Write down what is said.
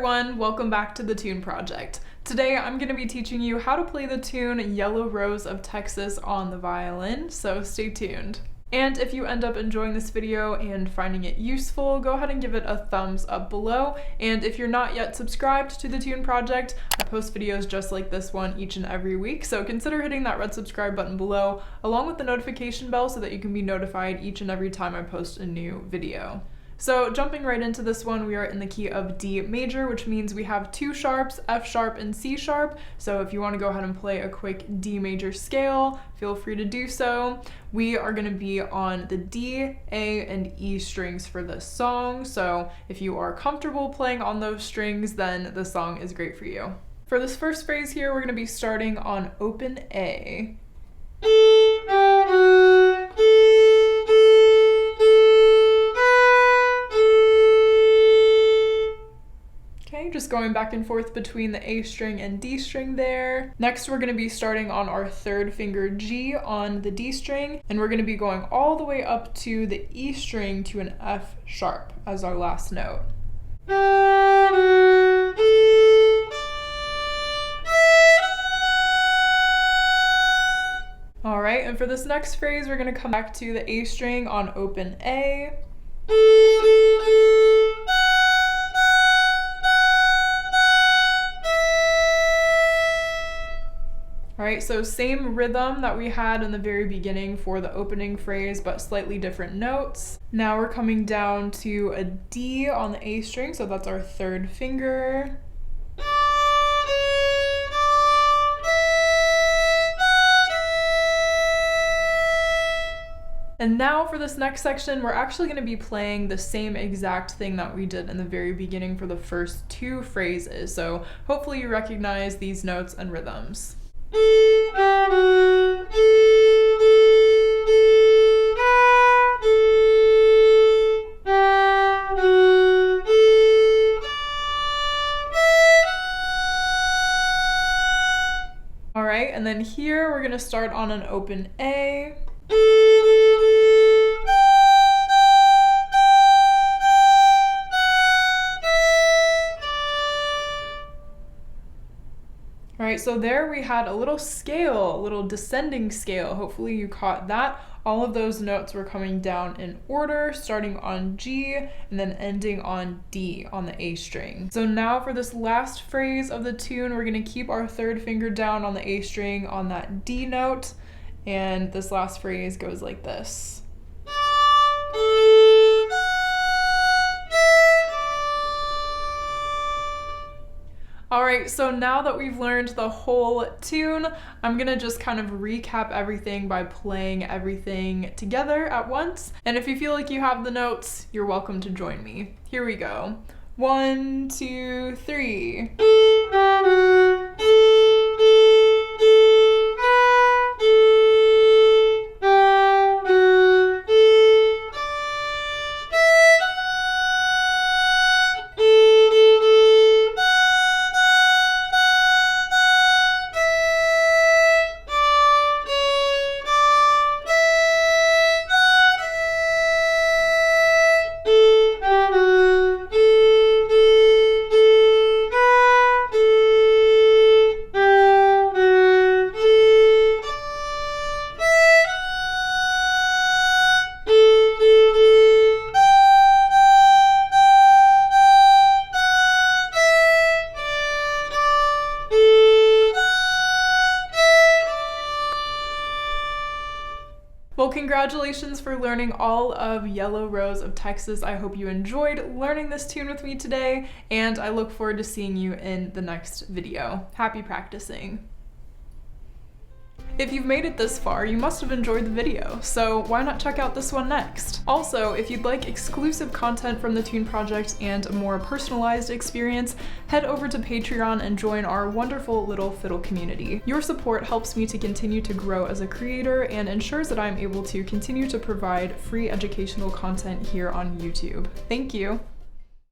everyone, welcome back to the Tune Project. Today I'm going to be teaching you how to play the tune Yellow Rose of Texas on the violin, so stay tuned. And if you end up enjoying this video and finding it useful, go ahead and give it a thumbs up below. And if you're not yet subscribed to the Tune Project, I post videos just like this one each and every week, so consider hitting that red subscribe button below, along with the notification bell so that you can be notified each and every time I post a new video. So jumping right into this one, we are in the key of D major, which means we have two sharps, F sharp and C sharp. So if you want to go ahead and play a quick D major scale, feel free to do so. We are going to be on the D, A, and E strings for this song. So if you are comfortable playing on those strings, then the song is great for you. For this first phrase here, we're going to be starting on open A. Just going back and forth between the A string and D string there. Next, we're going to be starting on our third finger G on the D string, and we're going to be going all the way up to the E string to an F sharp as our last note. All right, and for this next phrase, we're going to come back to the A string on open A. Alright, so same rhythm that we had in the very beginning for the opening phrase, but slightly different notes. Now we're coming down to a D on the A string, so that's our third finger. And now for this next section, we're actually going to be playing the same exact thing that we did in the very beginning for the first two phrases, so hopefully you recognize these notes and rhythms. All right, and then here we're going to start on an open A. Alright, so there we had a little scale, a little descending scale. Hopefully you caught that. All of those notes were coming down in order, starting on G and then ending on D on the A string. So now for this last phrase of the tune, we're going to keep our third finger down on the A string on that D note, and this last phrase goes like this. Alright, so now that we've learned the whole tune, I'm gonna just kind of recap everything by playing everything together at once. And if you feel like you have the notes, you're welcome to join me. Here we go. 1, 2, 3. Well, congratulations for learning all of Yellow Rose of Texas. I hope you enjoyed learning this tune with me today, and I look forward to seeing you in the next video. Happy practicing. If you've made it this far, you must have enjoyed the video, so why not check out this one next? Also, if you'd like exclusive content from the Tune Project and a more personalized experience, head over to Patreon and join our wonderful little fiddle community. Your support helps me to continue to grow as a creator and ensures that I'm able to continue to provide free educational content here on YouTube. Thank you!